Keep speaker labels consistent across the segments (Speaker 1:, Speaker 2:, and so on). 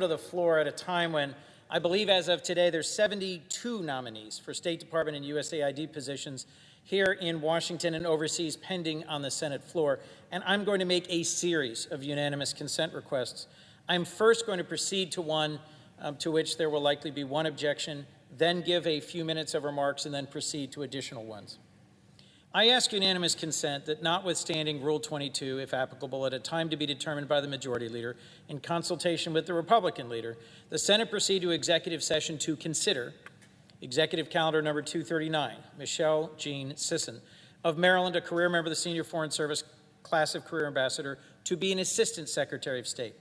Speaker 1: to the floor at a time when I believe as of today there's 72 nominees for State Department and USAID positions here in Washington and overseas pending on the Senate floor, and I'm going to make a series of unanimous consent requests. I'm first going to proceed to one to which there will likely be one objection, then give a few minutes of remarks, and then proceed to additional ones. I ask unanimous consent that, notwithstanding Rule 22, if applicable, at a time to be determined by the Majority Leader, in consultation with the Republican Leader, the Senate proceed to executive session to consider Executive Calendar Number 239, Michelle Jean Sisson, of Maryland, a career member of the Senior Foreign Service Class of Career Ambassador, to be an Assistant Secretary of State.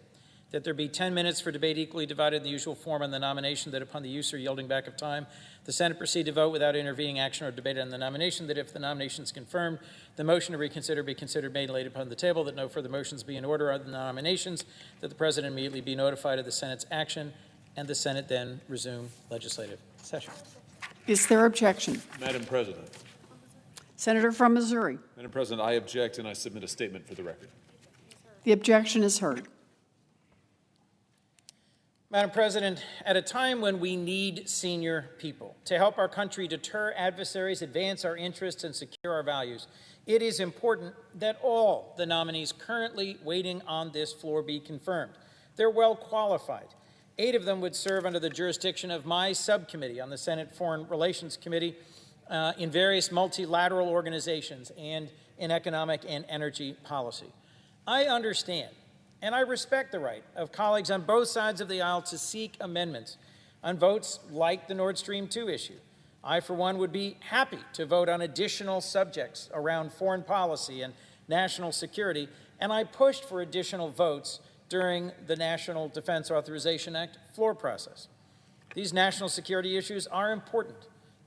Speaker 1: That there be 10 minutes for debate equally divided in the usual form on the nomination, that upon the use or yielding back of time, the Senate proceed to vote without intervening action or debate on the nomination, that if the nomination is confirmed, the motion to reconsider be considered made and laid upon the table, that no further motions be in order on the nominations, that the President immediately be notified of the Senate's action, and the Senate then resume legislative session.
Speaker 2: Is there objection?
Speaker 3: Madam President.
Speaker 2: Senator from Missouri.
Speaker 3: Madam President, I object and I submit a statement for the record.
Speaker 2: The objection is heard.
Speaker 1: Madam President, at a time when we need senior people to help our country deter adversaries, advance our interests, and secure our values, it is important that all the nominees currently waiting on this floor be confirmed. They're well qualified. 8 of them would serve under the jurisdiction of my subcommittee on the Senate Foreign Relations Committee in various multilateral organizations and in economic and energy policy. I understand and I respect the right of colleagues on both sides of the aisle to seek amendments on votes like the Nord Stream 2 issue. I, for one, would be happy to vote on additional subjects around foreign policy and national security, and I pushed for additional votes during the National Defense Authorization Act floor process. These national security issues are important,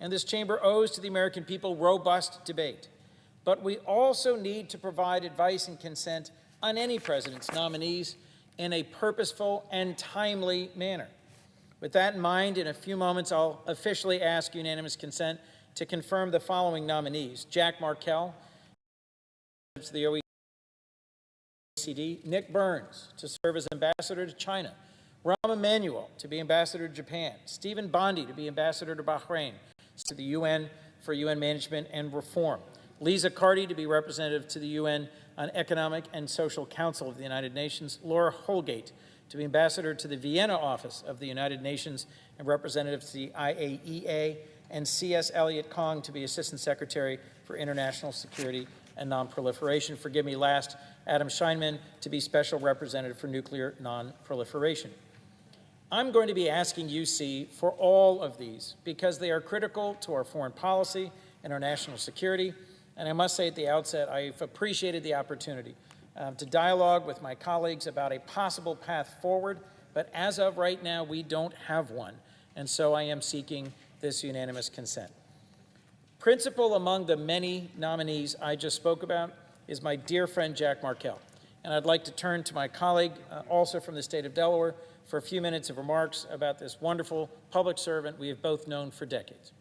Speaker 1: and this chamber owes to the American people robust debate. But we also need to provide advice and consent on any president's nominees in a purposeful and timely manner. With that in mind, in a few moments, I'll officially ask unanimous consent to confirm the following nominees: Jack Markell to the OECD, Nick Burns to serve as ambassador to China, Rahm Emanuel to be ambassador to Japan, Stephen Bondi to be ambassador to Bahrain, to the UN for UN management and reform, Lisa Carty to be representative to the UN on Economic and Social Council of the United Nations, Laura Holgate to be ambassador to the Vienna office of the United Nations and representative to the IAEA, and C.S. Elliott Kong to be Assistant Secretary for International Security and Non-Proliferation. Forgive me, last, Adam Scheinman to be Special Representative for Nuclear Non-Proliferation. I'm going to be asking UC for all of these because they are critical to our foreign policy and our national security. And I must say at the outset, I've appreciated the opportunity to dialogue with my colleagues about a possible path forward, but as of right now, we don't have one, and so I am seeking this unanimous consent. Principal among the many nominees I just spoke about is my dear friend Jack Markell, and I'd like to turn to my colleague, also from the state of Delaware, for a few minutes of remarks about this wonderful public servant we have both known for decades.